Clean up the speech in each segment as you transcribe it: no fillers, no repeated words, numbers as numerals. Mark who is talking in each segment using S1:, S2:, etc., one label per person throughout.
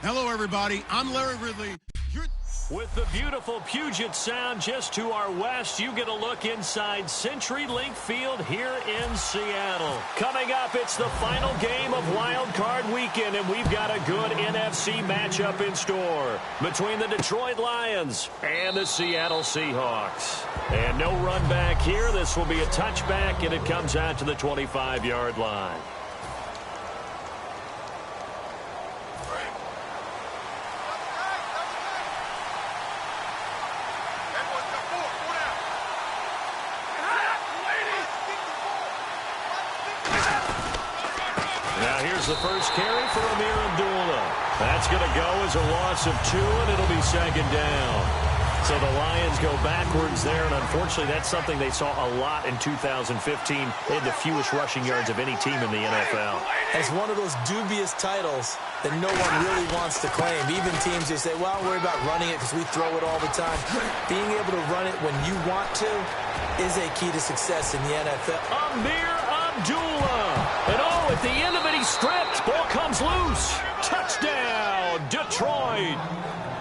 S1: Hello, everybody. I'm Larry Ridley.
S2: With the beautiful Puget Sound just to our west, you get a look inside CenturyLink Field here in Seattle. Coming up, it's the final game of Wild Card Weekend, and we've got a good NFC matchup in store between the Detroit Lions and the Seattle Seahawks. And no run back here. This will be a touchback, and it comes out to the 25-yard line. The first carry for Amir Abdullah. That's going to go as a loss of 2, and it'll be second down. So the Lions go backwards there, and unfortunately that's something they saw a lot in 2015. They had the fewest rushing yards of any team in the NFL.
S3: It's one of those dubious titles that no one really wants to claim. Even teams just say, well, I'm worried about running it because we throw it all the time. Being able to run it when you want to is a key to success in the NFL.
S2: Amir Abdullah. And at the end of it, he's stripped. Ball comes loose. Touchdown, Detroit.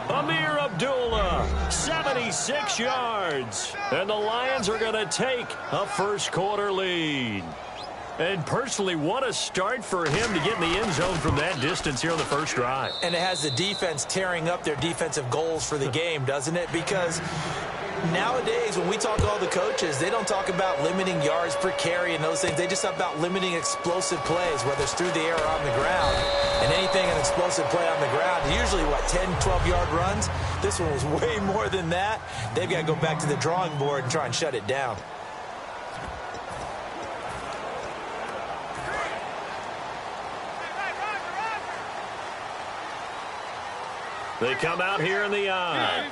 S2: Amir Abdullah, 76 yards. And the Lions are going to take a first-quarter lead. And personally, what a start for him to get in the end zone from that distance here on the first drive.
S3: And it has the defense tearing up their defensive goals for the game, doesn't it? Because nowadays, when we talk to all the coaches, they don't talk about limiting yards per carry and those things. They just talk about limiting explosive plays, whether it's through the air or on the ground. And anything an explosive play on the ground, usually, 10, 12-yard runs? This one was way more than that. They've got to go back to the drawing board and try and shut it down.
S2: They come out here in the eye.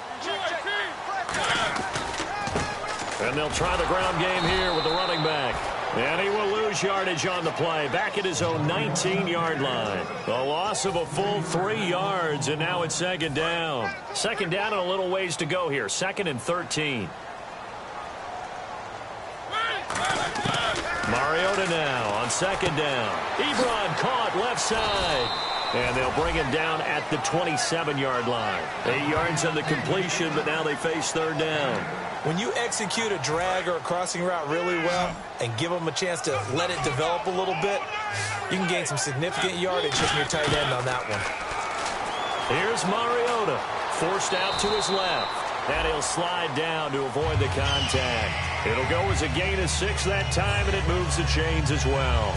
S2: And they'll try the ground game here with the running back. And he will lose yardage on the play. Back at his own 19-yard line. A loss of a full 3 yards, and now it's second down. Second down and a little ways to go here. 2nd and 13. Mariota now on second down. Ebron caught left side. And they'll bring him down at the 27-yard line. 8 yards on the completion, but now they face third down.
S3: When you execute a drag or a crossing route really well and give them a chance to let it develop a little bit, you can gain some significant yardage from your tight end on that one.
S2: Here's Mariota, forced out to his left. And he'll slide down to avoid the contact. It'll go as a gain of 6 that time, and it moves the chains as well.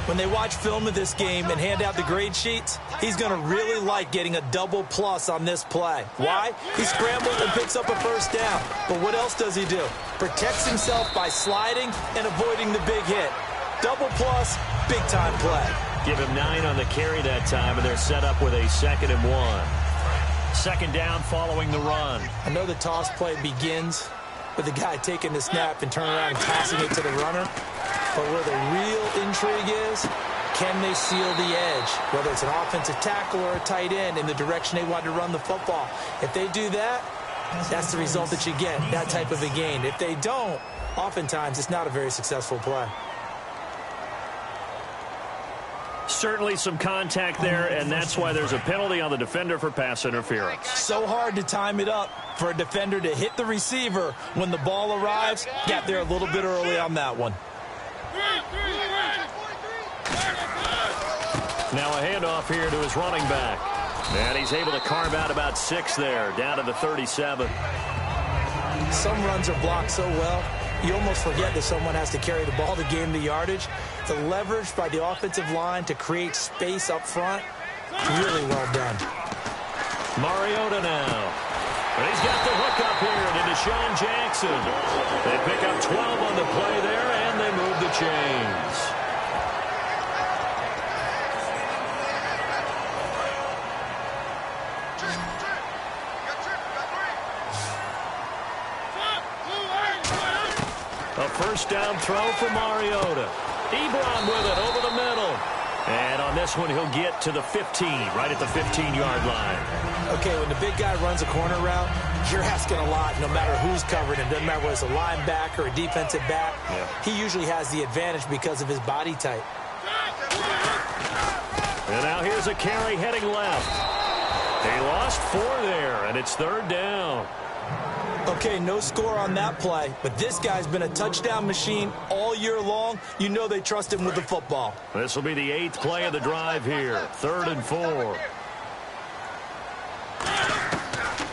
S3: When they watch film of this game and hand out the grade sheets, he's going to really like getting a double plus on this play. Why? He scrambles and picks up a first down. But what else does he do? Protects himself by sliding and avoiding the big hit. Double plus, big-time play.
S2: Give him 9 on the carry that time, and they're set up with a 2nd and 1. Second down following the run.
S3: I know the toss play begins with the guy taking the snap and turning around and tossing it to the runner. But where the real intrigue is, can they seal the edge? Whether it's an offensive tackle or a tight end in the direction they want to run the football. If they do that, that's the result that you get, that type of a gain. If they don't, oftentimes it's not a very successful play.
S2: Certainly some contact there, and that's why there's a penalty on the defender for pass interference.
S3: So hard to time it up for a defender to hit the receiver when the ball arrives. Got there a little bit early on that one.
S2: Now a handoff here to his running back. And he's able to carve out about 6 there, down to the 37.
S3: Some runs are blocked so well, you almost forget that someone has to carry the ball to gain the yardage. The leverage by the offensive line to create space up front, really well done.
S2: Mariota now. And he's got the hook up here to Deshaun Jackson. They pick up 12 on the play there, and they move the chains. A first down throw for Mariota. Ebron with it over the middle. And on this one, he'll get to the 15, right at the 15-yard line.
S3: Okay, when the big guy runs a corner route, you're asking a lot no matter who's covering him. Doesn't matter whether it's a linebacker or a defensive back. Yeah. He usually has the advantage because of his body type.
S2: And now here's a carry heading left. He lost 4 there, and it's 3rd down.
S3: Okay, no score on that play, but this guy's been a touchdown machine all year long. You know they trust him with the football.
S2: This will be the 8th play of the drive here. 3rd and 4.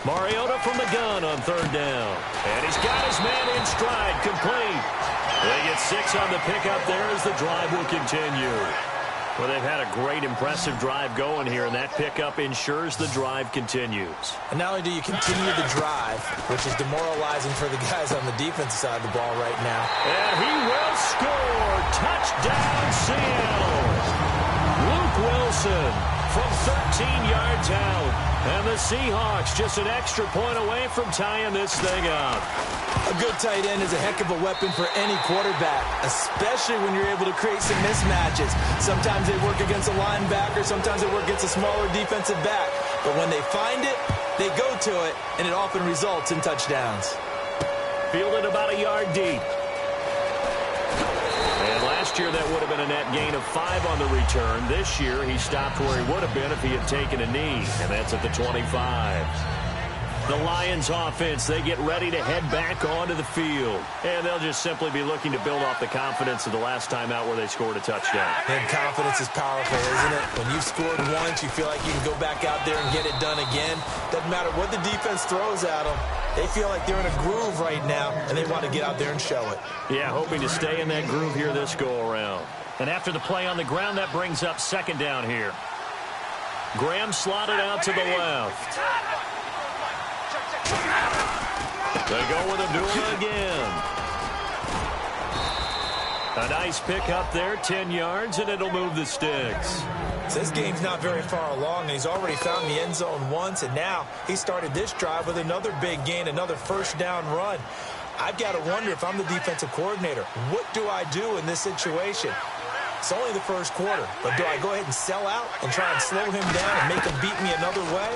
S2: Mariota from the gun on 3rd down. And he's got his man in stride, complete. They get 6 on the pickup there as the drive will continue. Well, they've had a great, impressive drive going here, and that pickup ensures the drive continues.
S3: And not only do you continue the drive, which is demoralizing for the guys on the defensive side of the ball right now.
S2: And he will score. Touchdown, Seattle. Luke Wilson from 13 yards out. And the Seahawks just an extra point away from tying this thing up.
S3: A good tight end is a heck of a weapon for any quarterback, especially when you're able to create some mismatches. Sometimes they work against a linebacker, sometimes they work against a smaller defensive back. But when they find it, they go to it, and it often results in touchdowns.
S2: Fielded about a yard deep. And last year that would have been a net gain of 5 on the return. This year he stopped where he would have been if he had taken a knee, and that's at the 25. The Lions offense, they get ready to head back onto the field. And they'll just simply be looking to build off the confidence of the last time out where they scored a touchdown.
S3: And confidence is powerful, isn't it? When you've scored once, you feel like you can go back out there and get it done again. Doesn't matter what the defense throws at them. They feel like they're in a groove right now, and they want to get out there and show it.
S2: Yeah, hoping to stay in that groove here this go-around. And after the play on the ground, that brings up 2nd down here. Graham slotted out to the left. They go with Abdullah again. A nice pick up there, 10 yards, and it'll move the sticks.
S3: So this game's not very far along, and he's already found the end zone once, and now he started this drive with another big gain, another 1st down run. I've got to wonder if I'm the defensive coordinator, what do I do in this situation? It's only the 1st quarter, but do I go ahead and sell out and try and slow him down and make him beat me another way?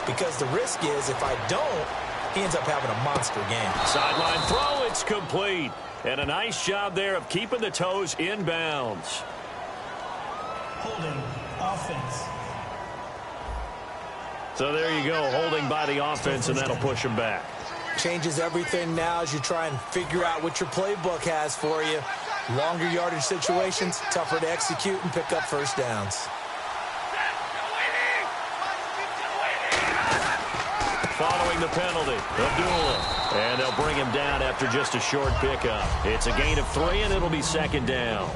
S3: Because the risk is if I don't, he ends up having a monster game.
S2: Sideline throw, it's complete. And a nice job there of keeping the toes inbounds.
S4: Holding offense.
S2: So there you go, holding by the offense, and that'll push him back.
S3: Changes everything now as you try and figure out what your playbook has for you. Longer yardage situations, tougher to execute and pick up 1st downs.
S2: Following the penalty, Abdullah. And they'll bring him down after just a short pickup. It's a gain of 3, and it'll be 2nd down.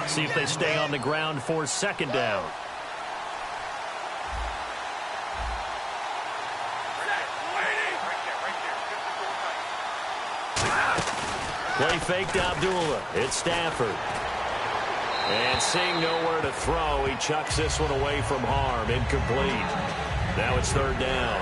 S2: See if they stay on the ground for 2nd down. Play fake to Abdullah. It's Stafford. And seeing nowhere to throw, he chucks this one away from harm. Incomplete. Now it's 3rd down.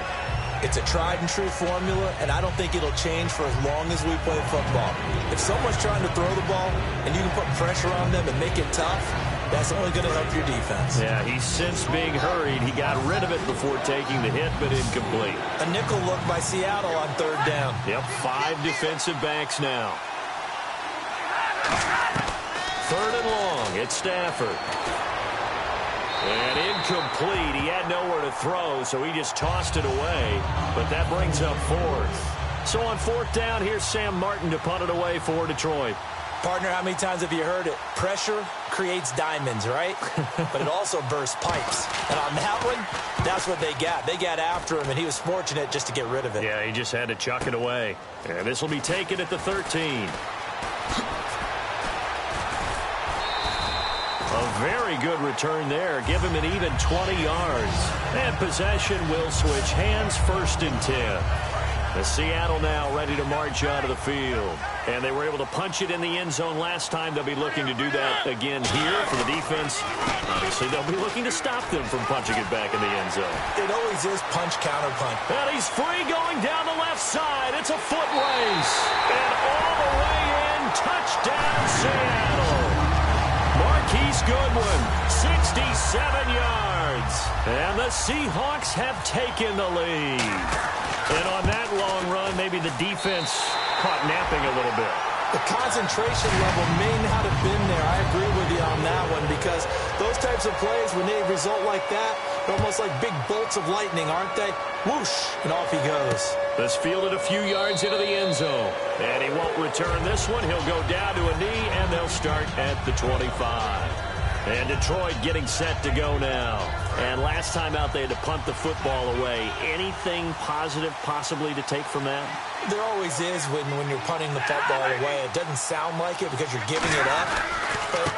S3: It's a tried-and-true formula, and I don't think it'll change for as long as we play football. If someone's trying to throw the ball and you can put pressure on them and make it tough, that's only going to help your defense.
S2: Yeah, he's since being hurried. He got rid of it before taking the hit, but incomplete.
S3: A nickel look by Seattle on 3rd down.
S2: Yep, 5 defensive backs now. 3rd and long. It's Stafford. And incomplete. He had nowhere to throw, so he just tossed it away. But that brings up 4th. So on 4th down, here's Sam Martin to punt it away for Detroit.
S3: Partner, how many times have you heard it? Pressure creates diamonds, right? But it also bursts pipes. And on that one, that's what they got. They got after him, and he was fortunate just to get rid of it.
S2: Yeah, he just had to chuck it away. And this will be taken at the 13. A very good return there. Give him an even 20 yards. And possession will switch hands, 1st and 10. The Seattle now ready to march out of the field. And they were able to punch it in the end zone last time. They'll be looking to do that again here for the defense. Obviously, they'll be looking to stop them from punching it back in the end zone.
S3: It always is punch, counter punch.
S2: And he's free going down the left side. It's a foot race. And all the way in, touchdown Seattle. Marquise Goodwin, 67 yards. And the Seahawks have taken the lead. And on that long run, maybe the defense caught napping a little bit.
S3: The concentration level may not have been there. I agree with you on that one because those types of plays, when they result like that, they're almost like big bolts of lightning, aren't they? Whoosh, and off he goes.
S2: This fielded a few yards into the end zone. And he won't return this one. He'll go down to a knee, and they'll start at the 25. And Detroit getting set to go now. And last time out, they had to punt the football away. Anything positive possibly to take from that?
S3: There always is when you're punting the football away. It doesn't sound like it because you're giving it up, but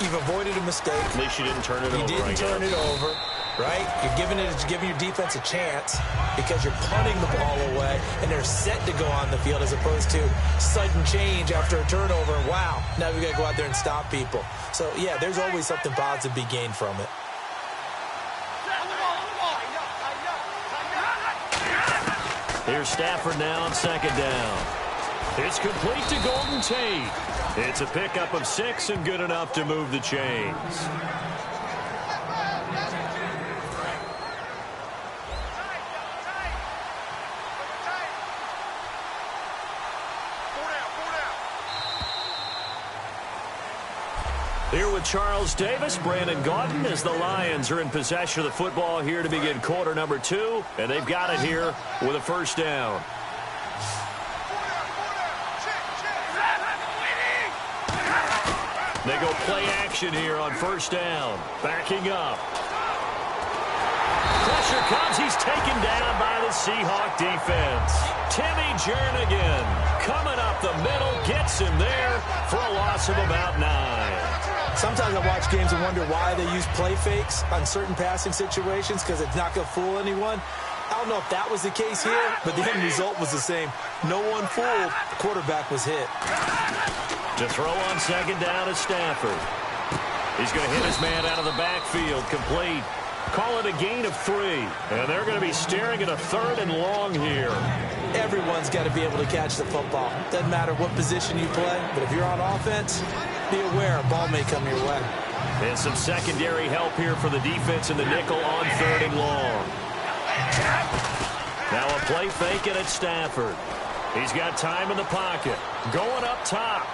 S3: you've avoided a mistake.
S2: At least you didn't turn it over.
S3: You didn't turn it over, right? You're giving your defense a chance because you're punting the ball away, and they're set to go on the field as opposed to sudden change after a turnover. And wow, now we got to go out there and stop people. So, yeah, there's always something positive to be gained from it.
S2: Here's Stafford now on second down. It's complete to Golden Tate. It's a pickup of 6 and good enough to move the chains. Here with Charles Davis, Brandon Gaudin, as the Lions are in possession of the football here to begin quarter number 2, and they've got it here with a first down. They go play action here on first down. Backing up. Pressure comes. He's taken down by the Seahawk defense. Timmy Jernigan coming up the middle, gets him there for a loss of about 9.
S3: Sometimes I watch games and wonder why they use play fakes on certain passing situations because it's not going to fool anyone. I don't know if that was the case here, but the end result was the same. No one fooled. The quarterback was hit.
S2: To throw on second down is Stafford. He's going to hit his man out of the backfield, complete. Call it a gain of 3. And they're going to be staring at a 3rd and long here.
S3: Everyone's got to be able to catch the football. Doesn't matter what position you play, but if you're on offense, be aware a ball may come your way.
S2: And some secondary help here for the defense in the nickel on 3rd and long. Now a play fake it at Stafford. He's got time in the pocket. Going up top.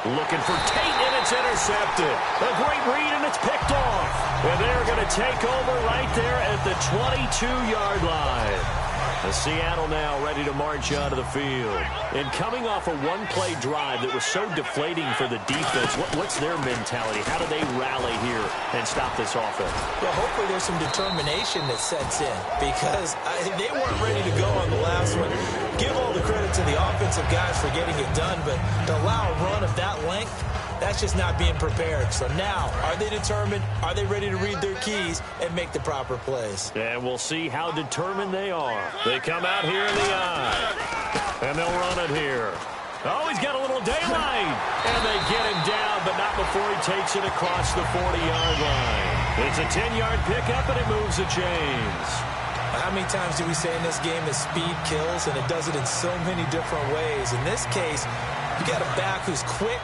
S2: Looking for Tate, and it's intercepted. A great read, and it's picked off. And they're going to take over right there at the 22-yard line. The Seattle now ready to march onto the field. And coming off a one-play drive that was so deflating for the defense, what's their mentality? How do they rally here and stop this offense?
S3: Well, hopefully there's some determination that sets in because they weren't ready to go on the last one. Give all the credit to the offensive guys for getting it done, but to allow a run of that length, that's just not being prepared. So now, are they determined? Are they ready to read their keys and make the proper plays?
S2: And we'll see how determined they are. They come out here in the eye, and they'll run it here. Oh, he's got a little daylight. And they get him down, but not before he takes it across the 40-yard line. It's a 10-yard pickup, and it moves the chains.
S3: How many times do we say in this game that speed kills, and it does it in so many different ways? In this case, you got a back who's quick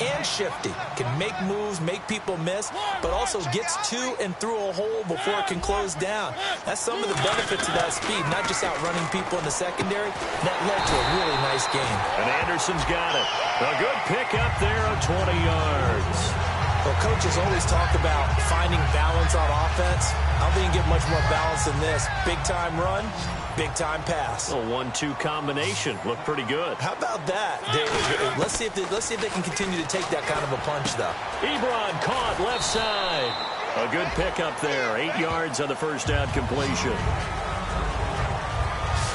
S3: and shifty, can make moves, make people miss, but also gets to and through a hole before it can close down. That's some of the benefits of that speed, not just outrunning people in the secondary. That led to a really nice game.
S2: And Anderson's got it. A good pick up there of 20 yards.
S3: Well, coaches always talk about finding balance on offense. I don't think you can get much more balance than this. Big-time run, big-time pass.
S2: A 1-2 combination. Looked pretty good.
S3: How about that? Let's see if they can continue to take that kind of a punch, though.
S2: Ebron caught left side. A good pickup there. 8 yards on the first down completion.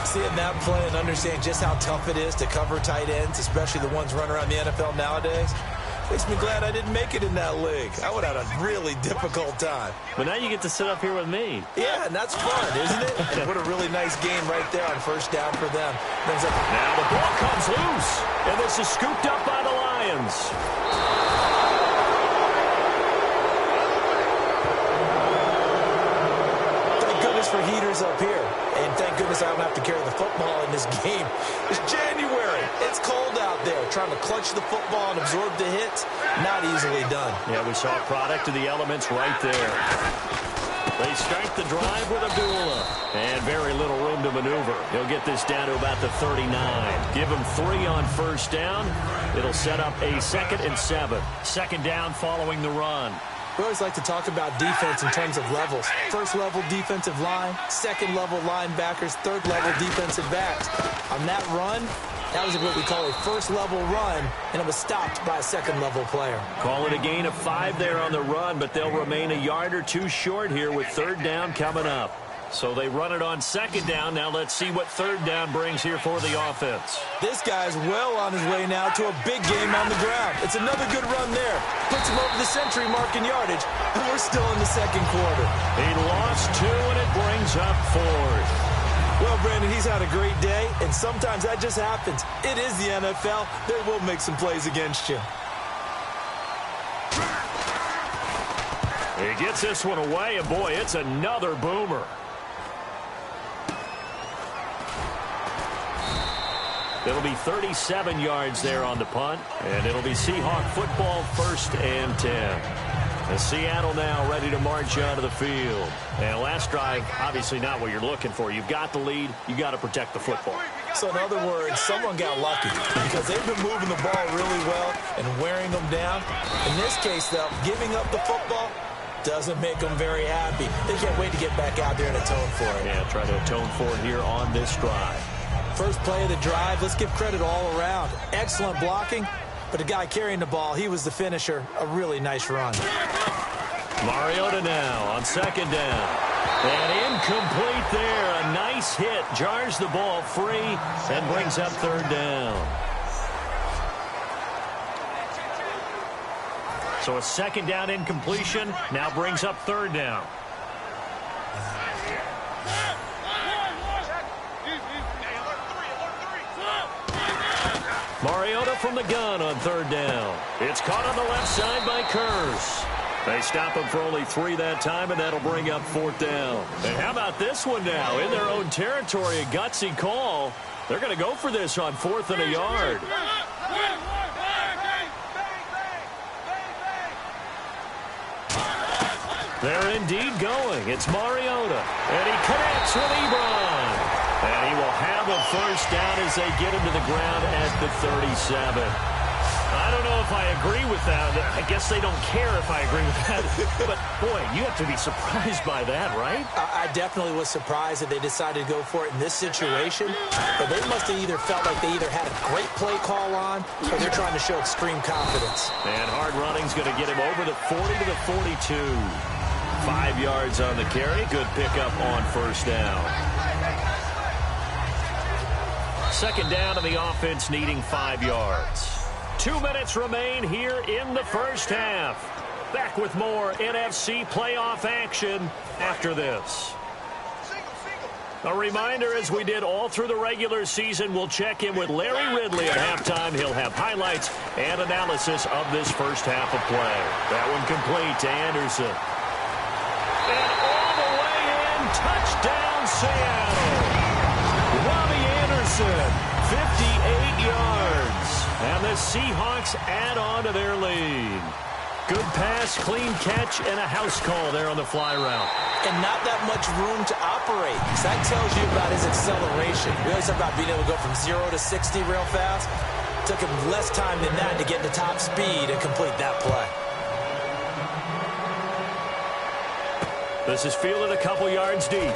S3: Seeing that play and understanding just how tough it is to cover tight ends, especially the ones running around the NFL nowadays, makes me glad I didn't make it in that league. I would have had a really difficult time.
S2: But now you get to sit up here with me.
S3: Yeah, and that's fun, isn't it? And what a really nice game right there on first down for them.
S2: Now the ball comes loose, and this is scooped up by the Lions.
S3: Thank goodness for heaters up here. And thank goodness I don't have to carry the football in this game. It's January. It's cold out there. Trying to clutch the football and absorb the hits, not easily done.
S2: Yeah, we saw a product of the elements right there. They start the drive with Abdullah. And very little room to maneuver. He'll get this down to about the 39. Give him 3 on first down. It'll set up a 2nd and 7. Second down following the run.
S3: We always like to talk about defense in terms of levels. First level defensive line, second level linebackers, third level defensive backs. On that run, that was what we call a first level run, and it was stopped by a second level player.
S2: Call it a gain of 5 there on the run, but they'll remain a yard or 2 short here with third down coming up. So they run it on second down. Now let's see what third down brings here for the offense.
S3: This guy's well on his way now to a big game on the ground. It's another good run there. Puts him over the century mark in yardage, and we're still in the second quarter.
S2: He lost 2, and it brings up 4th.
S3: Well, Brandon, he's had a great day, and sometimes that just happens. It is the NFL. They will make some plays against you.
S2: He gets this one away, and boy, it's another boomer. It'll be 37 yards there on the punt, and it'll be Seahawk football 1st and 10. And Seattle now ready to march onto the field. And last drive, obviously not what you're looking for. You've got the lead. You got to protect the football.
S3: So in other words, someone got lucky because they've been moving the ball really well and wearing them down. In this case, though, giving up the football doesn't make them very happy. They can't wait to get back out there and atone for it.
S2: Yeah, try to atone for it here on this drive.
S3: First play of the drive, let's give credit all around. Excellent blocking, but the guy carrying the ball, he was the finisher. A really nice run.
S2: Mariota now on second down. And incomplete there. A nice hit. Jars the ball free and brings up third down. So a second down incompletion now brings up third down. Mariota from the gun on third down. It's caught on the left side by Kurz. They stop him for only 3 that time, and that'll bring up fourth down. And how about this one now? In their own territory, a gutsy call. They're going to go for this on 4th and a yard. They're indeed going. It's Mariota. And he connects with Ebron. And he will have a first down as they get him to the ground at the 37. I don't know if I agree with that. I guess they don't care if I agree with that. But, boy, you have to be surprised by that, right?
S3: I definitely was surprised that they decided to go for it in this situation. But they must have either felt like they either had a great play call on or they're trying to show extreme confidence.
S2: And hard running's going to get him over the 40 to the 42. 5 yards on the carry. Good pickup on first down. Second down to the offense needing 5 yards. 2 minutes remain here in the first half. Back with more NFC playoff action after this. A reminder, as we did all through the regular season, we'll check in with Larry Ridley at halftime. He'll have highlights and analysis of this first half of play. That one complete to Anderson. And all the way in, touchdown Seattle. Robbie Anderson, 58 yards. And the Seahawks add on to their lead. Good pass, clean catch, and a house call there on the fly route.
S3: And not that much room to operate. So that tells you about his acceleration. We always talk about being able to go from 0 to 60 real fast. It took him less time than that to get to top speed and complete that play.
S2: This is fielded a couple yards deep.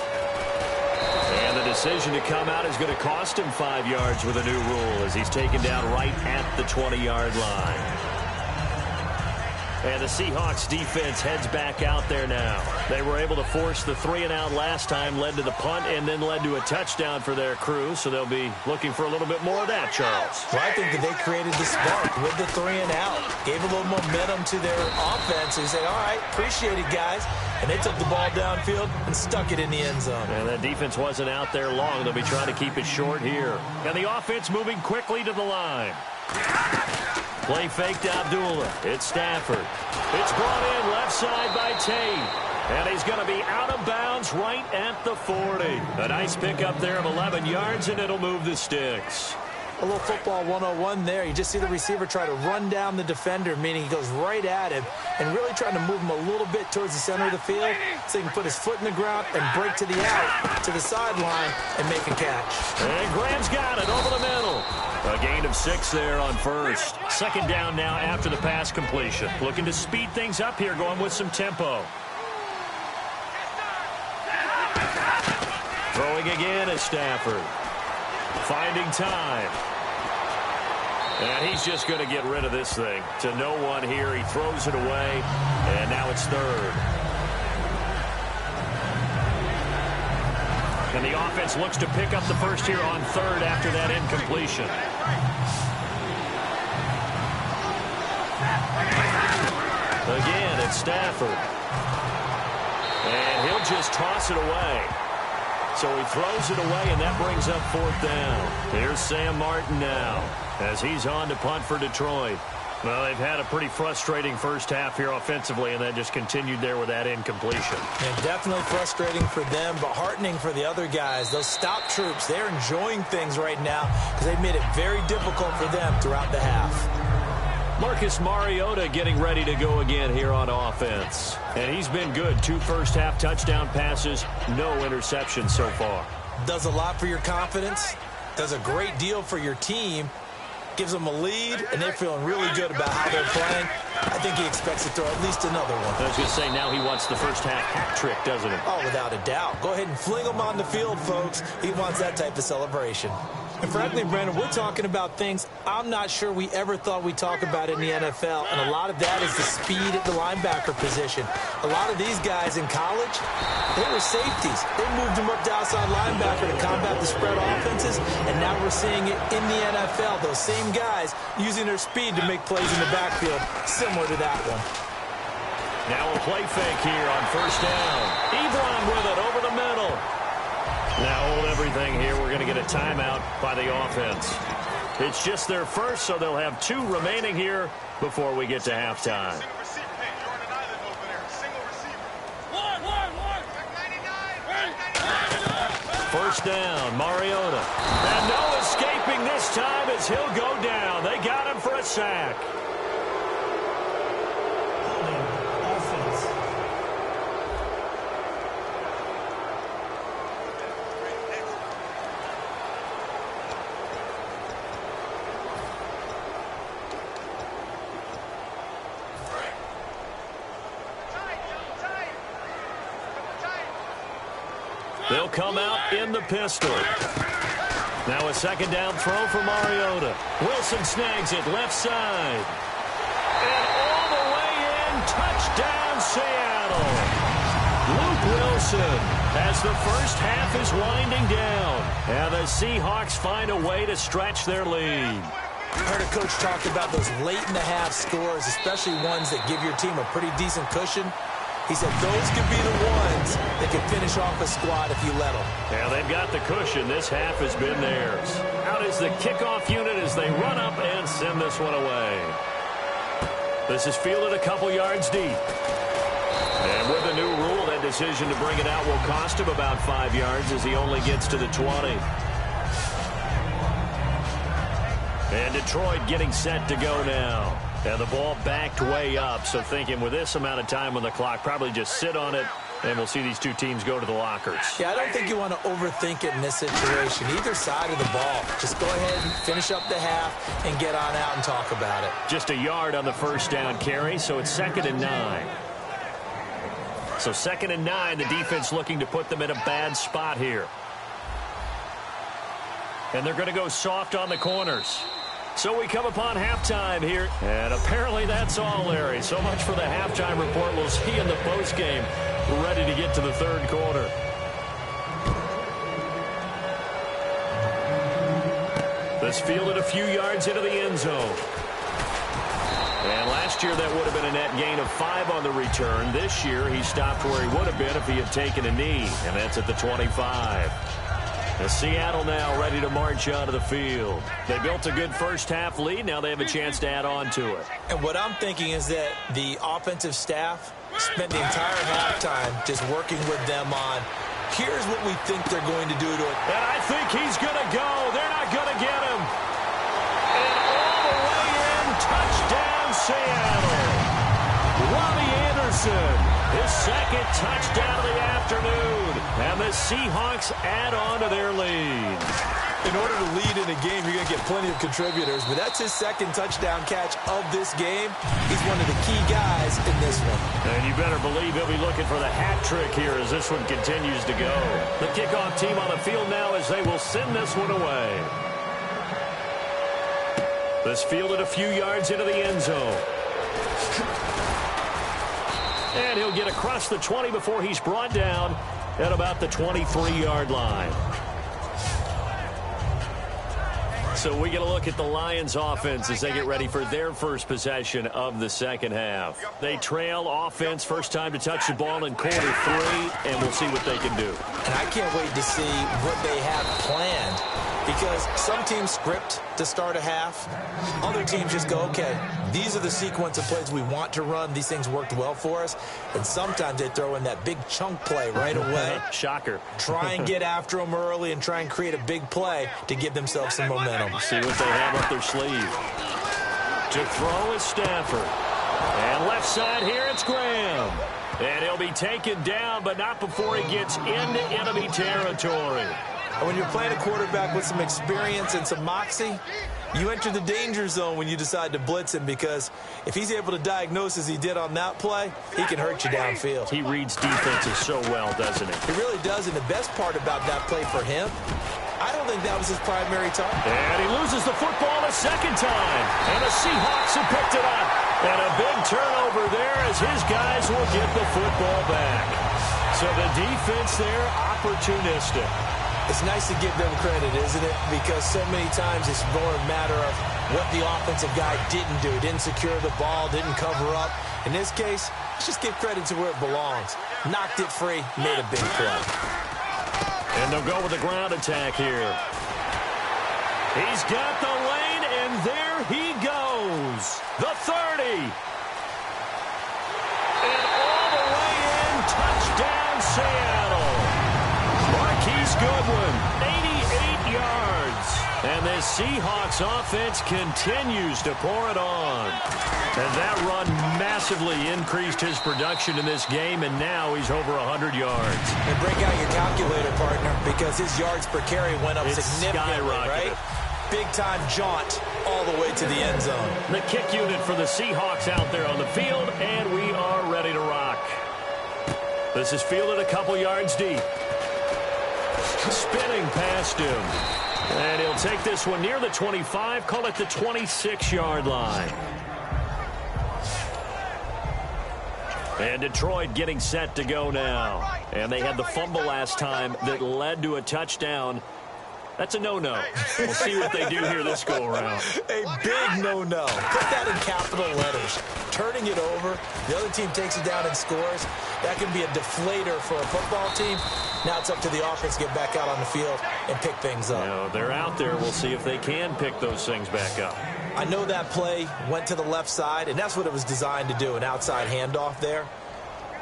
S2: And the decision to come out is going to cost him 5 yards with a new rule as he's taken down right at the 20-yard line. And the Seahawks defense heads back out there now. They were able to force the 3-and-out last time, led to the punt, and then led to a touchdown for their crew. So they'll be looking for a little bit more of that, Charles.
S3: Well, I think that they created the spark with the 3-and-out. Gave a little momentum to their offense. They said, all right, appreciate it, guys. And they took the ball downfield and stuck it in the end zone.
S2: And that defense wasn't out there long. They'll be trying to keep it short here. And the offense moving quickly to the line. Play fake to Abdullah. It's Stafford. It's brought in left side by Tate. And he's going to be out of bounds right at the 40. A nice pickup there of 11 yards, and it'll move the sticks.
S3: A little football 101 there. You just see the receiver try to run down the defender, meaning he goes right at him and really trying to move him a little bit towards the center of the field so he can put his foot in the ground and break to the out, to the sideline, and make a catch.
S2: And Graham's got it over the middle. A gain of 6 there on first. Second down now after the pass completion. Looking to speed things up here, going with some tempo. Throwing again is Stafford. Finding time. And he's just going to get rid of this thing. To no one here. He throws it away. And now it's third. And the offense looks to pick up the first here on third after that incompletion. Again, it's Stafford. And he'll just toss it away. So he throws it away, and that brings up fourth down. Here's Sam Martin now as he's on to punt for Detroit. Well, they've had a pretty frustrating first half here offensively, and then just continued there with that incompletion.
S3: And definitely frustrating for them, but heartening for the other guys. Those stop troops, they're enjoying things right now because they've made it very difficult for them throughout the half.
S2: Marcus Mariota getting ready to go again here on offense. And he's been good. 2 first-half touchdown passes, no interceptions so far.
S3: Does a lot for your confidence, does a great deal for your team, gives them a lead, and they're feeling really good about how they're playing. I think he expects to throw at least another one.
S2: I was going to say, now he wants the first-half hat trick, doesn't he?
S3: Oh, without a doubt. Go ahead and fling him on the field, folks. He wants that type of celebration. And frankly, Brandon, we're talking about things I'm not sure we ever thought we'd talk about in the NFL, and a lot of that is the speed at the linebacker position. A lot of these guys in college, they were safeties. They moved them up to outside linebacker to combat the spread offenses, and now we're seeing it in the NFL. Those same guys using their speed to make plays in the backfield, similar to that one.
S2: Now a play fake here on first down. Ebron with it over the middle. Now hold everything here. We're going to get a timeout by the offense. It's just their first, so they'll have 2 remaining here before we get to halftime. First down, Mariota. And no escaping this time as he'll go down. They got him for a sack. They'll come out in the pistol. Now a second down throw for Mariota. Wilson snags it left side. And all the way in, touchdown Seattle. Luke Wilson as the first half is winding down. And the Seahawks find a way to stretch their lead.
S3: I heard a coach talk about those late-in-the-half scores, especially ones that give your team a pretty decent cushion. He said those could be the ones that can finish off a squad if you let them.
S2: Yeah, they've got the cushion. This half has been theirs. Out is the kickoff unit as they run up and send this one away. This is fielded a couple yards deep. And with the new rule, that decision to bring it out will cost him about 5 yards as he only gets to the 20. And Detroit getting set to go now. And the ball backed way up, so thinking with this amount of time on the clock, probably just sit on it, and we'll see these 2 teams go to the lockers.
S3: Yeah, I don't think you want to overthink it in this situation. Either side of the ball. Just go ahead and finish up the half and get on out and talk about it.
S2: Just a yard on the first down carry, so it's 2nd and 9. So 2nd and 9, the defense looking to put them in a bad spot here. And they're going to go soft on the corners. So we come upon halftime here, and apparently that's all, Larry. So much for the halftime report. We'll see in the postgame. We're ready to get to the 3rd quarter. This fielded a few yards into the end zone. And last year that would have been a net gain of 5 on the return. This year he stopped where he would have been if he had taken a knee, and that's at the 25. Seattle now ready to march out of the field. They built a good first half lead. Now they have a chance to add on to it.
S3: And what I'm thinking is that the offensive staff spent the entire halftime just working with them on, here's what we think they're going to do to it.
S2: And I think he's going to go. They're not going to get him. Seattle. Robbie Anderson, his second touchdown of the afternoon. And the Seahawks add on to their lead.
S3: In order to lead in a game, you're going to get plenty of contributors, but that's his second touchdown catch of this game. He's one of the key guys in this one.
S2: And you better believe he'll be looking for the hat trick here as this one continues to go. The kickoff team on the field now as they will send this one away. This fielded a few yards into the end zone. And he'll get across the 20 before he's brought down at about the 23-yard line. So we get a look at the Lions offense as they get ready for their first possession of the second half. They trail offense, first time to touch the ball in quarter 3, and we'll see what they can do.
S3: And I can't wait to see what they have planned, because some teams script to start a half. Other teams just go, okay, these are the sequence of plays we want to run. These things worked well for us. And sometimes they throw in that big chunk play right away.
S2: Shocker.
S3: Try and get after them early and try and create a big play to give themselves some momentum.
S2: See what they have up their sleeve. To throw is Stafford. And left side here, it's Graham. And he'll be taken down, but not before he gets into enemy territory.
S3: And when you're playing a quarterback with some experience and some moxie, you enter the danger zone when you decide to blitz him, because if he's able to diagnose as he did on that play, he can hurt you downfield.
S2: He reads defenses so well, doesn't he?
S3: He really does, and the best part about that play for him, I don't think that was his primary target.
S2: And he loses the football a second time. And the Seahawks have picked it up. And a big turnover there as his guys will get the football back. So the defense there, opportunistic.
S3: It's nice to give them credit, isn't it? Because so many times it's more a matter of what the offensive guy didn't do. Didn't secure the ball, didn't cover up. In this case, let's just give credit to where it belongs. Knocked it free, made a big play.
S2: And they'll go with the ground attack here. He's got the lane, and there he goes. The 30. And all the way in, touchdown Seattle. Marquise Goodwin, 88 yards. And this Seahawks offense continues to pour it on. And that run massively increased his production in this game, and now he's over 100 yards.
S3: And break out your calculator, partner, because his yards per carry went up significantly, right? Big-time jaunt all the way to the end zone.
S2: The kick unit for the Seahawks out there on the field, and we are ready to rock. This is fielded a couple yards deep. Spinning past him. And he'll take this one near the 25, call it the 26-yard line. And Detroit getting set to go now. And they had the fumble last time that led to a touchdown. That's a no-no. We'll see what they do here this go-around.
S3: A big no-no. Put that in capital letters. Turning it over, the other team takes it down and scores. That can be a deflator for a football team. Now it's up to the offense to get back out on the field and pick things up.
S2: You know, they're out there. We'll see if they can pick those things back up.
S3: I know that play went to the left side, and that's what it was designed to do, an outside handoff there.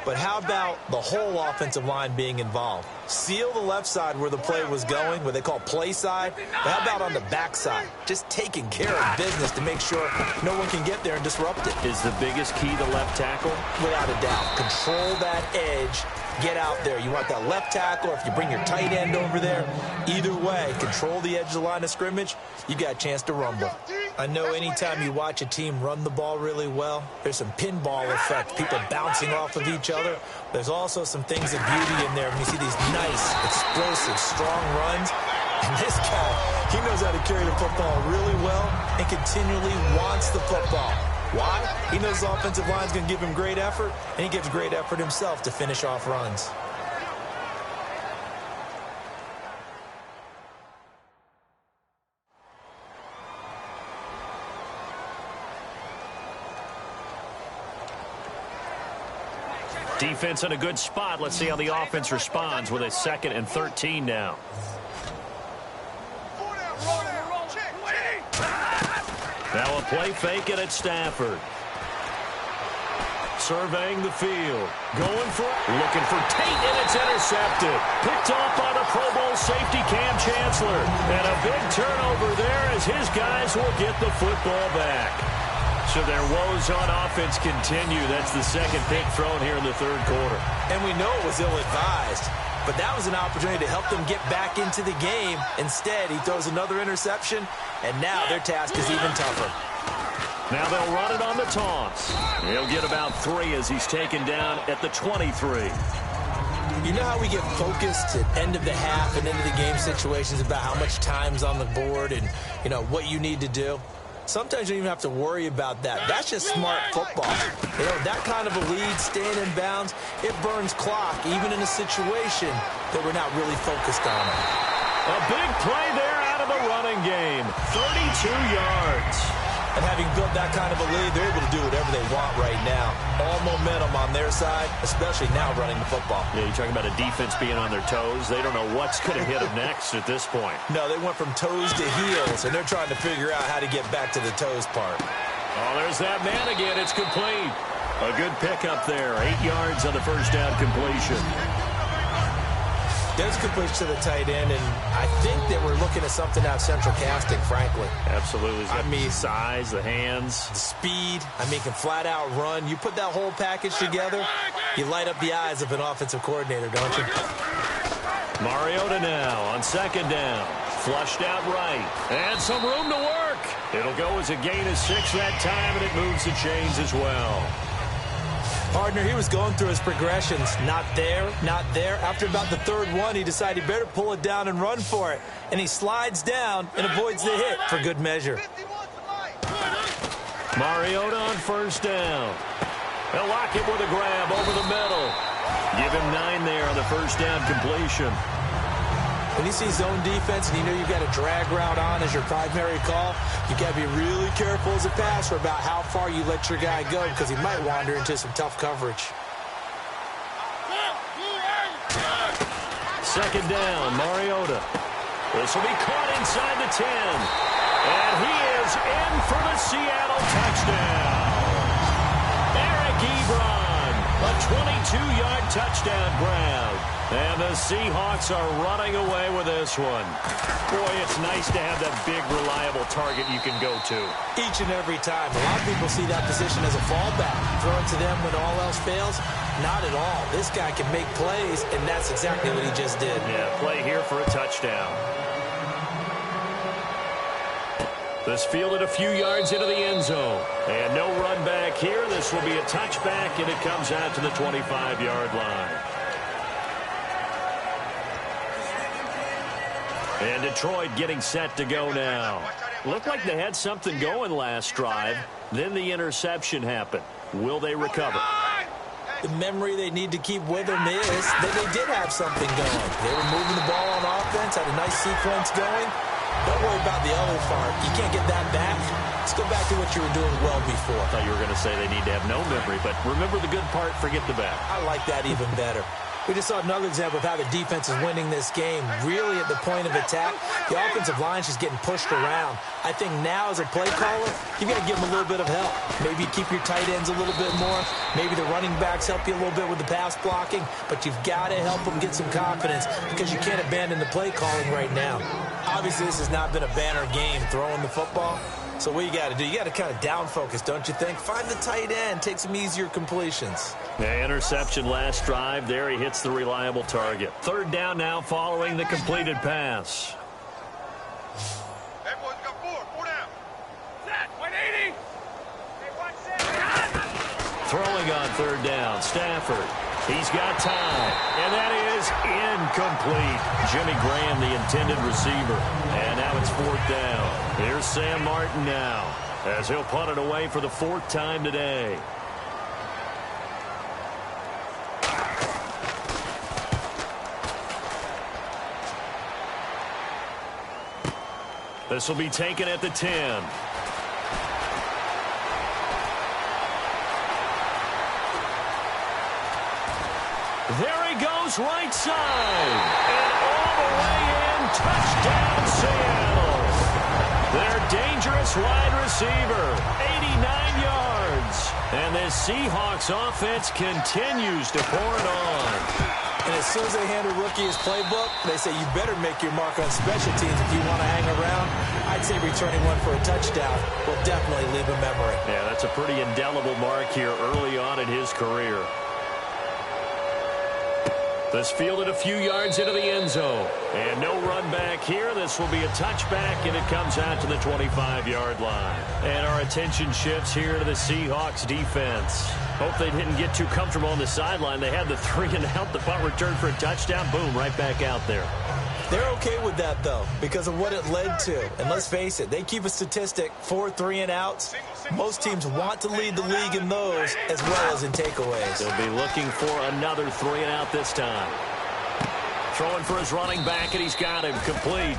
S3: But how about the whole offensive line being involved? Seal the left side where the play was going, what they call play side. But how about on the back side? Just taking care of business to make sure no one can get there and disrupt it.
S2: Is the biggest key the left tackle?
S3: Without a doubt. Control that edge. Get out there. You want that left tackle, or if you bring your tight end over there, either way, control the edge of the line of scrimmage, you got a chance to rumble. I know anytime you watch a team run the ball really well, there's some pinball effect, people bouncing off of each other. There's also some things of beauty in there when you see these nice, explosive, strong runs. And this guy, he knows how to carry the football really well and continually wants the football. Why? He knows the offensive line is going to give him great effort, and he gives great effort himself to finish off runs.
S2: Defense in a good spot. Let's see how the offense responds with a 2nd and 13 now. Now a play fake it at Stafford. Surveying the field. Going for it. Looking for Tate, and it's intercepted. Picked off by the Pro Bowl safety Cam Chancellor. And a big turnover there as his guys will get the football back. So their woes on offense continue. That's the second pick thrown here in the third quarter.
S3: And we know it was ill-advised, but that was an opportunity to help them get back into the game. Instead, he throws another interception, and now their task is even tougher.
S2: Now they'll run it on the toss. He'll get about 3 as he's taken down at the 23.
S3: You know how we get focused at end of the half and into the game situations about how much time's on the board and, you know, what you need to do? Sometimes you don't even have to worry about that. That's just smart football. You know, that kind of a lead, staying in bounds, it burns clock, even in a situation that we're not really focused on.
S2: A big play there out of the running game. 32 yards.
S3: And having built that kind of a lead, they're able to do whatever they want right now. All momentum on their side, especially now running the football.
S2: Yeah, you're talking about a defense being on their toes. They don't know what's going to hit them next at this point.
S3: No, they went from toes to heels, and they're trying to figure out how to get back to the toes part.
S2: Oh, there's that man again. It's complete. A good pickup there. 8 yards on the first down completion.
S3: There's completion to the tight end, and I think that we're looking at something out of central casting, frankly.
S2: Absolutely.
S3: I mean,
S2: size, the hands.
S3: the speed. I mean, can flat out run. You put that whole package together, you light up the eyes of an offensive coordinator, don't you?
S2: Mariota now on second down. Flushed out right. And some room to work. It'll go as a gain of 6 that time, and it moves the chains as well.
S3: Partner, he was going through his progressions. Not there, not there. After about the third one, he decided he better pull it down and run for it. And he slides down and avoids the hit for good measure.
S2: Mariota on first down. They'll lock it with a grab over the middle. Give him 9 there on the first down completion.
S3: When you see zone defense and you know you've got a drag route on as your primary call, you got to be really careful as a passer about how far you let your guy go because he might wander into some tough coverage.
S2: Second down, Mariota. This will be caught inside the 10. And he is in for the Seattle touchdown. Eric Ebron, a 22-yard touchdown grab. And the Seahawks are running away with this one. Boy, it's nice to have that big, reliable target you can go to.
S3: Each and every time. A lot of people see that position as a fallback. Throw it to them when all else fails. Not at all. This guy can make plays, and that's exactly what he just did.
S2: Yeah, play here for a touchdown. This fielded a few yards into the end zone. And no run back here. This will be a touchback, and it comes out to the 25-yard line. And Detroit getting set to go now. Looked like they had something going last drive. Then the interception happened. Will they recover?
S3: The memory they need to keep with them is that they did have something going. They were moving the ball on offense, had a nice sequence going. Don't worry about the other part. You can't get that back. Let's go back to what you were doing well before.
S2: I thought you were going to say they need to have no memory, but remember the good part, forget the bad.
S3: I like that even better. We just saw another example of how the defense is winning this game. Really at the point of attack, the offensive line's just getting pushed around. I think now as a play caller, you got to give them a little bit of help. Maybe keep your tight ends a little bit more. Maybe the running backs help you a little bit with the pass blocking. But you've got to help them get some confidence because you can't abandon the play calling right now. Obviously, this has not been a banner game throwing the football. So what you got to do, you got to kind of down focus, don't you think? Find the tight end, take some easier completions.
S2: Yeah, interception last drive. There he hits the reliable target. Third down now following the completed pass.
S1: Everyone's got four down. Set, 180.
S2: Throwing on third down, Stafford. He's got time, and that is incomplete. Jimmy Graham, the intended receiver. And now it's fourth down. Here's Sam Martin now, as he'll punt it away for the 4th time today. This will be taken at the 10. There he goes, right side. And all the way in, touchdown Seattle. Their dangerous wide receiver, 89 yards. And this Seahawks offense continues to pour it on.
S3: And as soon as they hand a rookie his playbook, they say you better make your mark on special teams if you want to hang around. I'd say returning one for a touchdown will definitely leave a memory.
S2: Yeah, that's a pretty indelible mark here early on in his career. This fielded a few yards into the end zone. And no run back here. This will be a touchback, and it comes out to the 25-yard line. And our attention shifts here to the Seahawks defense. Hope they didn't get too comfortable on the sideline. They had the 3-and-out, the punt return for a touchdown. Boom, right back out there.
S3: They're okay with that, though, because of what it led to. And let's face it, they keep a statistic, 4 3-and-outs. Most teams want to lead the league in those as well as in takeaways.
S2: They'll be looking for another 3-and-out this time. Throwing for his running back, and he's got him complete.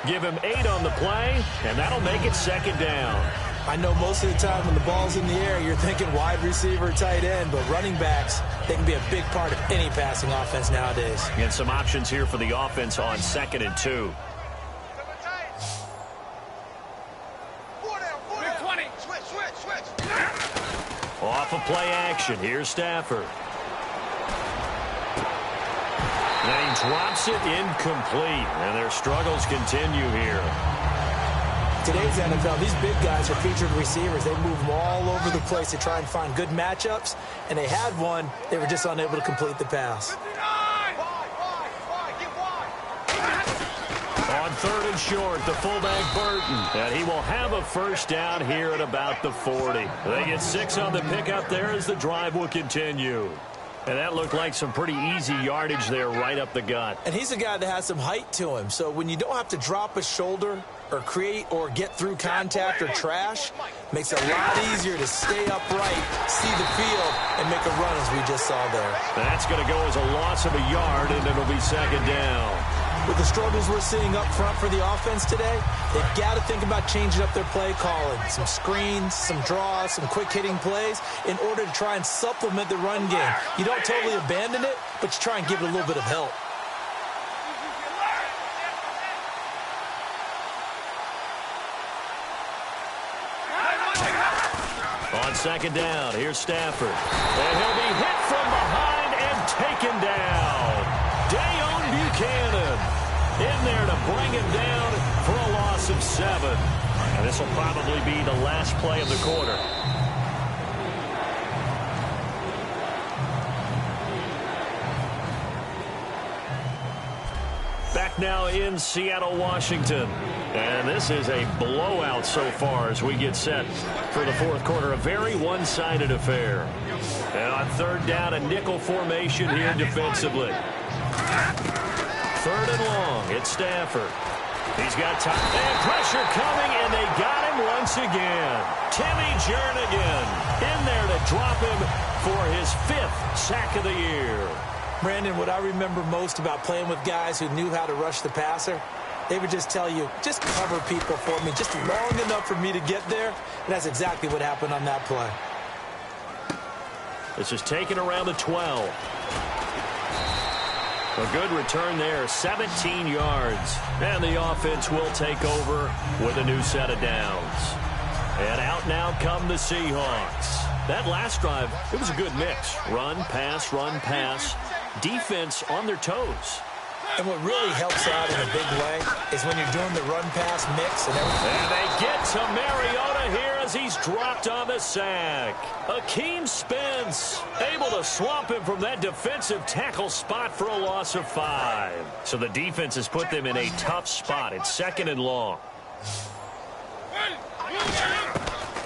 S2: Give him 8 on the play, and that'll make it second down.
S3: I know most of the time when the ball's in the air, you're thinking wide receiver, tight end, but running backs, they can be a big part of any passing offense nowadays.
S2: And some options here for the offense on 2nd and 2. Off of play action. Here's Stafford. And he drops it incomplete. And their struggles continue here.
S3: Today's NFL, these big guys are featured receivers. They move them all over the place to try and find good matchups. And they had one. They were just unable to complete the pass.
S2: On 3rd and short, the fullback Burton. And he will have a first down here at about the 40. They get 6 on the pickup there as the drive will continue. And that looked like some pretty easy yardage there right up the gut.
S3: And he's a guy that has some height to him. So when you don't have to drop a shoulder or create or get through contact or trash, makes it a lot easier to stay upright, see the field, and make a run as we just saw there.
S2: That's going to go as a loss of a yard, and it'll be second down.
S3: With the struggles we're seeing up front for the offense today, they've got to think about changing up their play calling. Some screens, some draws, some quick-hitting plays in order to try and supplement the run game. You don't totally abandon it, but you try and give it a little bit of help.
S2: On second down, here's Stafford. And he'll be hit from behind and taken down. Buchanan in there to bring him down for a loss of 7. And this will probably be the last play of the quarter. Back now in Seattle, Washington. And this is a blowout so far as we get set for the 4th quarter. A very one-sided affair. And on 3rd down, a nickel formation here defensively. 3rd and long. It's Stafford. He's got time. And pressure coming, and they got him once again. Timmy Jernigan in there to drop him for his 5th sack of the year.
S3: Brandon, what I remember most about playing with guys who knew how to rush the passer, they would just tell you, just cover people for me, just long enough for me to get there. And that's exactly what happened on that play.
S2: This is taken around the 12. A good return there, 17 yards. And the offense will take over with a new set of downs. And out now come the Seahawks. That last drive, it was a good mix. Run, pass. Defense on their toes.
S3: And what really helps out in a big way is when you're doing the run-pass mix and everything.
S2: And they get to Mariota here as he's dropped on the sack. Akeem Spence able to swamp him from that defensive tackle spot for a loss of 5. So the defense has put them in a tough spot. It's 2nd and long.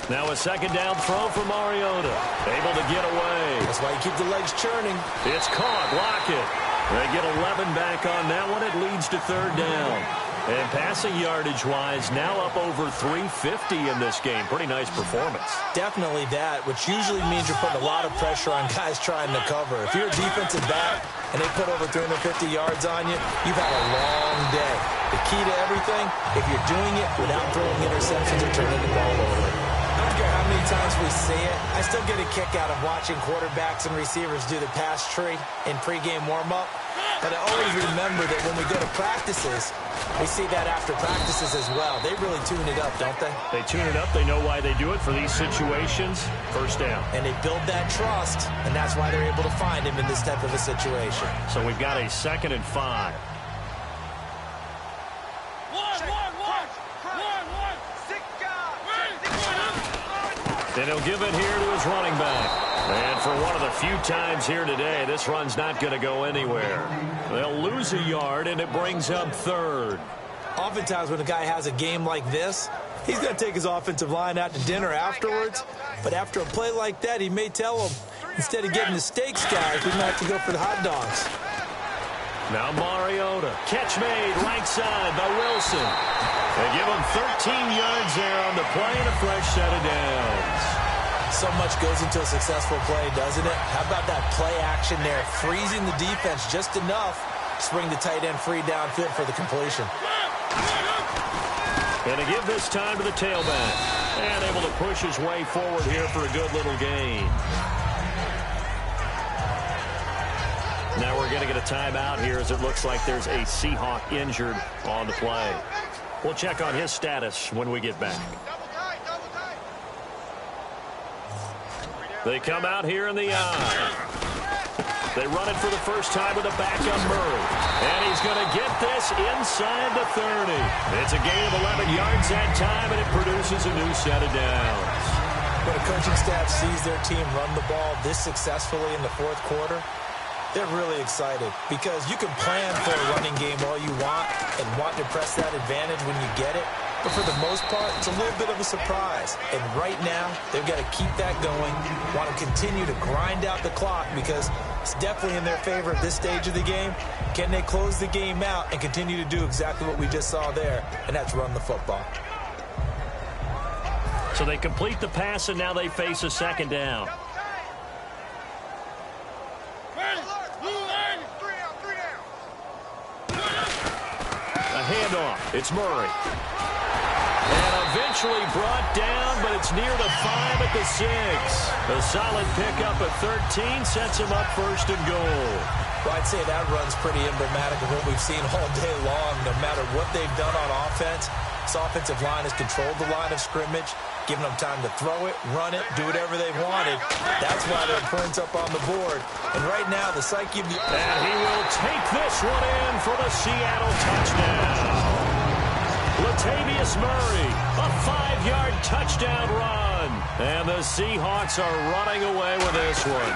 S2: Now a 2nd down throw for Mariota. Able to get away.
S3: That's why you keep the legs churning.
S2: It's caught. Lockett. They get 11 back on that one. It leads to 3rd down. And passing yardage-wise, now up over 350 in this game. Pretty nice performance.
S3: Definitely that, which usually means you're putting a lot of pressure on guys trying to cover. If you're a defensive back and they put over 350 yards on you, you've had a long day. The key to everything, if you're doing it without throwing interceptions or turning the ball over. I don't care how many times we see it, I still get a kick out of watching quarterbacks and receivers do the pass tree in pregame warm-up. But I always remember that when we go to practices, we see that after practices as well. They really tune it up, don't they?
S2: They tune it up. They know why they do it for these situations. First down.
S3: And they build that trust, and that's why they're able to find him in this type of a situation.
S2: So we've got a 2nd and 5. And he'll give it here to his running back. And for one of the few times here today, this run's not going to go anywhere. They'll lose a yard, and it brings up 3rd.
S3: Oftentimes when a guy has a game like this, he's going to take his offensive line out to dinner afterwards. But after a play like that, he may tell them, instead of getting the steaks, guys, we might have to go for the hot dogs.
S2: Now Mariota. Catch made right side by Wilson. They give him 13 yards there on the play and a fresh set of downs.
S3: So much goes into a successful play, doesn't it? How about that play action there, freezing the defense just enough to bring the tight end free downfield for the completion.
S2: And to give this time to the tailback. And able to push his way forward here for a good little gain. Now we're going to get a timeout here as it looks like there's a Seahawk injured on the play. We'll check on his status when we get back. They come out here in the eye. They run it for the first time with a backup Murray. And he's going to get this inside the 30. It's a gain of 11 yards that time, and it produces a new set of downs.
S3: When a coaching staff sees their team run the ball this successfully in the 4th quarter, they're really excited because you can plan for a running game all you want and want to press that advantage when you get it. But for the most part, it's a little bit of a surprise. And right now, they've got to keep that going, want to continue to grind out the clock because it's definitely in their favor at this stage of the game. Can they close the game out and continue to do exactly what we just saw there, and that's run the football.
S2: So they complete the pass, and now they face a 2nd down. A handoff. It's Murray. And eventually brought down, but it's near the 5 at the 6. A solid pickup at 13 sets him up 1st and goal.
S3: Well, I'd say that run's pretty emblematic of what we've seen all day long. No matter what they've done on offense, this offensive line has controlled the line of scrimmage, giving them time to throw it, run it, do whatever they wanted. That's why their points up on the board. And right now, the psyche of the...
S2: And he will take this one in for the Seattle touchdown. Latavius Murray, a 5-yard touchdown run. And the Seahawks are running away with this one.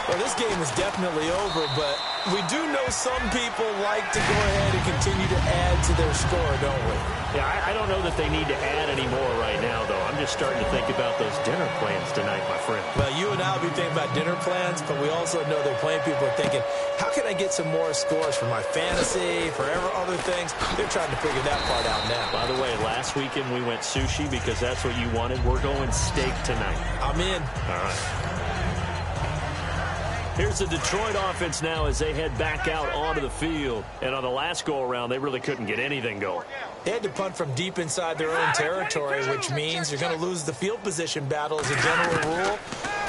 S3: Well, this game is definitely over, but we do know some people like to go ahead and continue to add to their score, don't we?
S2: Yeah, I don't know that they need to add any more right now, though. I'm just starting to think about those dinner plans tonight, my friend.
S3: Well, you and I will be thinking about dinner plans, but we also know that plenty of people are thinking, how can I get some more scores for my fantasy, for other things? They're trying to figure that part out now.
S2: By the way, last weekend we went sushi because that's what you wanted. We're going steak tonight.
S3: I'm in.
S2: All right. Here's the Detroit offense now as they head back out onto the field. And on the last go-around, they really couldn't get anything going.
S3: They had to punt from deep inside their own territory, which means you're going to lose the field position battle as a general rule.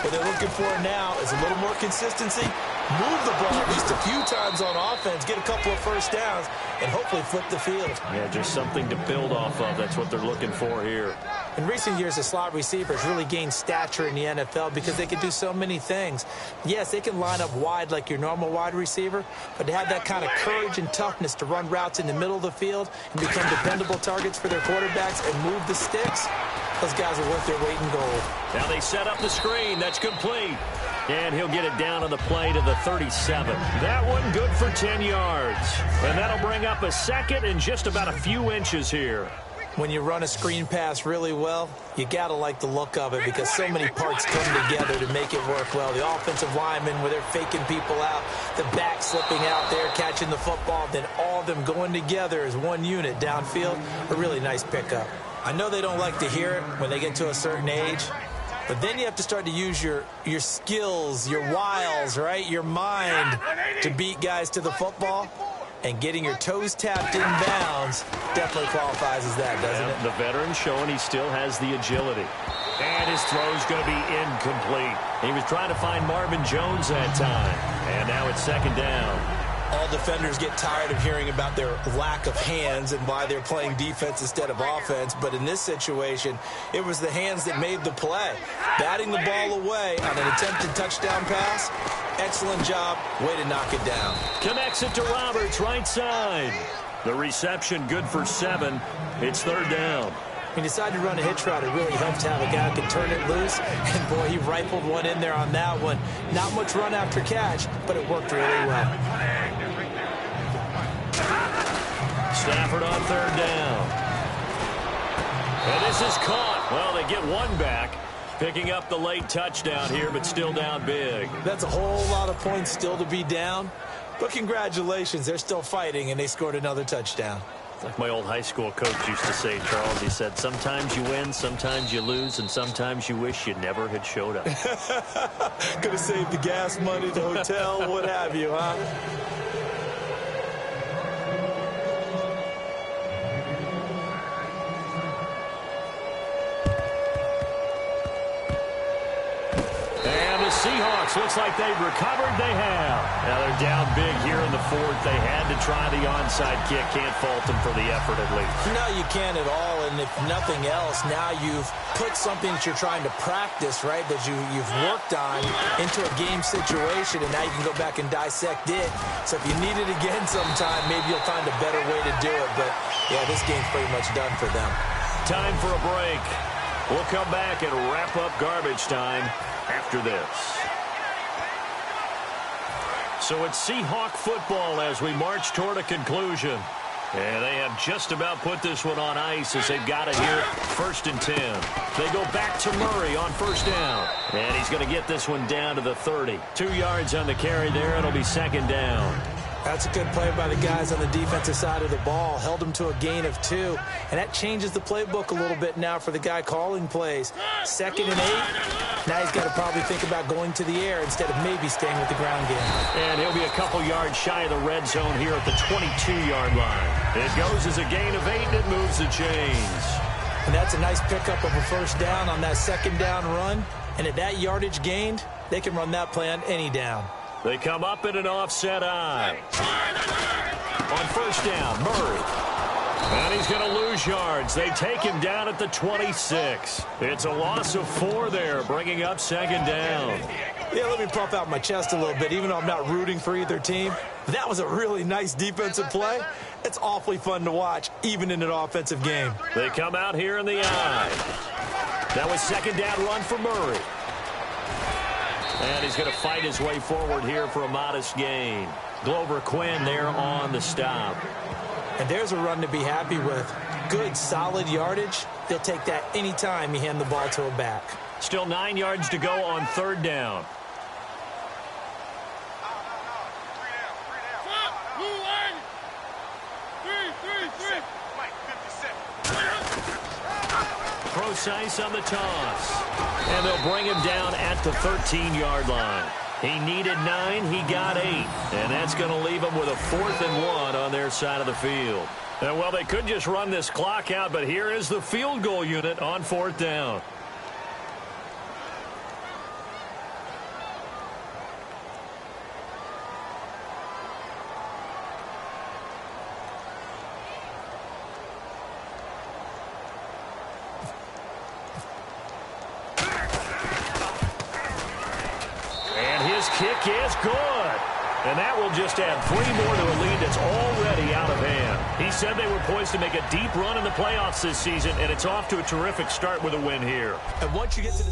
S3: What they're looking for now is a little more consistency, move the ball at least a few times on offense, get a couple of first downs, and hopefully flip the field.
S2: Yeah, just something to build off of. That's what they're looking for here.
S3: In recent years, the slot receivers really gained stature in the NFL because they can do so many things. Yes, they can line up wide like your normal wide receiver, but they have that kind of courage and toughness to run routes in the middle of the field and become dependable targets for their quarterbacks and move the sticks. Those guys are worth their weight in gold.
S2: Now they set up the screen. That's complete. And he'll get it down on the play to the 37. That one good for 10 yards. And that'll bring up a 2nd and just about a few inches here.
S3: When you run a screen pass really well, you got to like the look of it because so many parts come together to make it work well. The offensive linemen, where they're faking people out, the back slipping out there, catching the football, then all of them going together as one unit downfield. A really nice pickup. I know they don't like to hear it when they get to a certain age, but then you have to start to use your skills, your wiles, right, your mind to beat guys to the football. And getting your toes tapped in bounds definitely qualifies as that, doesn't it?
S2: The veteran showing he still has the agility. And his throw's going to be incomplete. He was trying to find Marvin Jones that time. And now it's 2nd down.
S3: All NFL defenders get tired of hearing about their lack of hands and why they're playing defense instead of offense. But in this situation, it was the hands that made the play. Batting the ball away on an attempted touchdown pass, excellent job. Way to knock it down.
S2: Connects it to Roberts, right side. The reception good for 7. It's 3rd down.
S3: He decided to run a hitch route. It really helped to have a guy who can turn it loose. And, boy, he rifled one in there on that one. Not much run after catch, but it worked really well.
S2: Stafford on 3rd down. And this is caught. Well, they get one back. Picking up the late touchdown here, but still down big.
S3: That's a whole lot of points still to be down. But congratulations, they're still fighting, and they scored another touchdown.
S2: Like my old high school coach used to say, Charles, he said, sometimes you win, sometimes you lose, and sometimes you wish you never had showed up.
S3: Could have saved the gas money, the hotel, what have you, huh?
S2: Seahawks, looks like they've recovered. They have. Now they're down big here in the 4th. They had to try the onside kick. Can't fault them for the effort at least.
S3: No, you can't at all. And if nothing else, now you've put something that you're trying to practice, right, that you've worked on into a game situation, and now you can go back and dissect it. So if you need it again sometime, maybe you'll find a better way to do it. But, yeah, this game's pretty much done for them.
S2: Time for a break. We'll come back and wrap up garbage time after this. So it's Seahawk football as we march toward a conclusion. And they have just about put this one on ice as they've got it here. 1st and 10. They go back to Murray on 1st down. And he's going to get this one down to the 30. 2 yards on the carry there. It'll be 2nd down.
S3: That's a good play by the guys on the defensive side of the ball. Held them to a gain of 2. And that changes the playbook a little bit now for the guy calling plays. 2nd and 8. Now he's got to probably think about going to the air instead of maybe staying with the ground game.
S2: And he'll be a couple yards shy of the red zone here at the 22-yard line. It goes as a gain of 8, and it moves the chains.
S3: And that's a nice pickup of a 1st down on that 2nd down run. And at that yardage gained, they can run that play on any down.
S2: They come up in an offset eye. On 1st down, Murray. And he's going to lose yards. They take him down at the 26. It's a loss of 4 there, bringing up 2nd down.
S3: Yeah, let me puff out my chest a little bit, even though I'm not rooting for either team. That was a really nice defensive play. It's awfully fun to watch, even in an offensive game.
S2: They come out here in the eye. That was 2nd down run for Murray. And he's going to fight his way forward here for a modest gain. Glover Quinn there on the stop.
S3: And there's a run to be happy with. Good, solid yardage. They'll take that any time you hand the ball to a back.
S2: Still 9 yards to go on 3rd down. Procise on the toss. And they'll bring him down at the 13-yard line. He needed 9, he got 8. And that's going to leave him with a 4th and 1 on their side of the field. And, well, they could just run this clock out, but here is the field goal unit on 4th down. Kick is good. And that will just add 3 more to a lead that's already out of hand. He said they were poised to make a deep run in the playoffs this season, and it's off to a terrific start with a win here.
S3: And once you get to the